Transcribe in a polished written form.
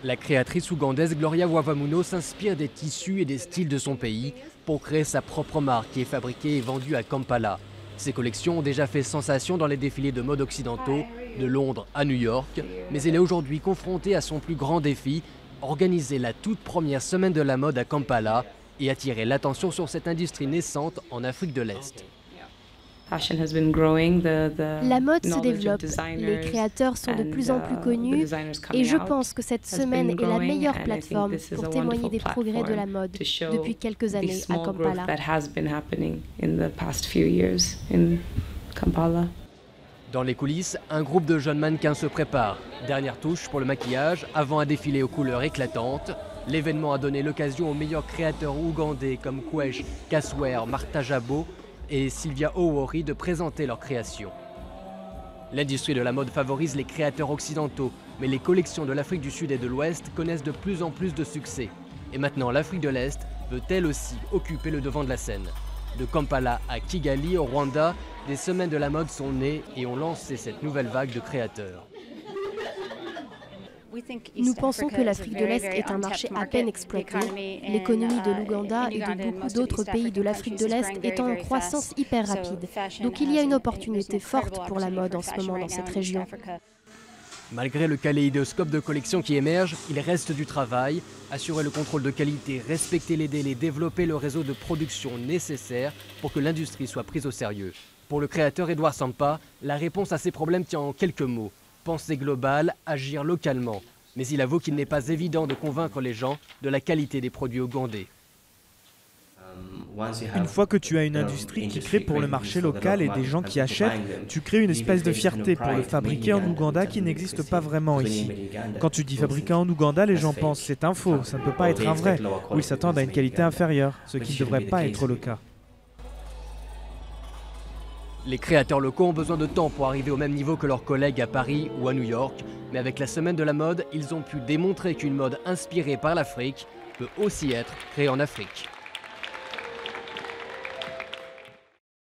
La créatrice ougandaise Gloria Wavamuno s'inspire des tissus et des styles de son pays pour créer sa propre marque qui est fabriquée et vendue à Kampala. Ses collections ont déjà fait sensation dans les défilés de mode occidentaux, de Londres à New York, mais elle est aujourd'hui confrontée à son plus grand défi, organiser la toute première semaine de la mode à Kampala et attirer l'attention sur cette industrie naissante en Afrique de l'Est. La mode se développe, les créateurs sont de plus en plus connus et je pense que cette semaine est la meilleure plateforme pour témoigner des progrès de la mode depuis quelques années à Kampala. Dans les coulisses, un groupe de jeunes mannequins se prépare. Dernière touche pour le maquillage, avant un défilé aux couleurs éclatantes. L'événement a donné l'occasion aux meilleurs créateurs ougandais comme Kwesh, Kaswer, Martha Jabo et Sylvia Owori de présenter leurs créations. L'industrie de la mode favorise les créateurs occidentaux, mais les collections de l'Afrique du Sud et de l'Ouest connaissent de plus en plus de succès. Et maintenant l'Afrique de l'Est veut elle aussi occuper le devant de la scène. De Kampala à Kigali au Rwanda, des semaines de la mode sont nées et ont lancé cette nouvelle vague de créateurs. Nous pensons que l'Afrique de l'Est est un marché à peine exploité. L'économie de l'Ouganda et de beaucoup d'autres pays de l'Afrique de l'Est est en croissance hyper rapide. Donc il y a une opportunité forte pour la mode en ce moment dans cette région. Malgré le kaléidoscope de collections qui émerge, il reste du travail. Assurer le contrôle de qualité, respecter les délais, développer le réseau de production nécessaire pour que l'industrie soit prise au sérieux. Pour le créateur Edouard Sampa, la réponse à ces problèmes tient en quelques mots. Penser global, agir localement. Mais il avoue qu'il n'est pas évident de convaincre les gens de la qualité des produits ougandais. Une fois que tu as une industrie qui crée pour le marché local et des gens qui achètent, tu crées une espèce de fierté pour le fabriquer en Ouganda qui n'existe pas vraiment ici. Quand tu dis fabriqué en Ouganda, les gens pensent c'est un faux, ça ne peut pas être un vrai, ou ils s'attendent à une qualité inférieure, ce qui ne devrait pas être le cas. Les créateurs locaux ont besoin de temps pour arriver au même niveau que leurs collègues à Paris ou à New York, mais avec la semaine de la mode, ils ont pu démontrer qu'une mode inspirée par l'Afrique peut aussi être créée en Afrique.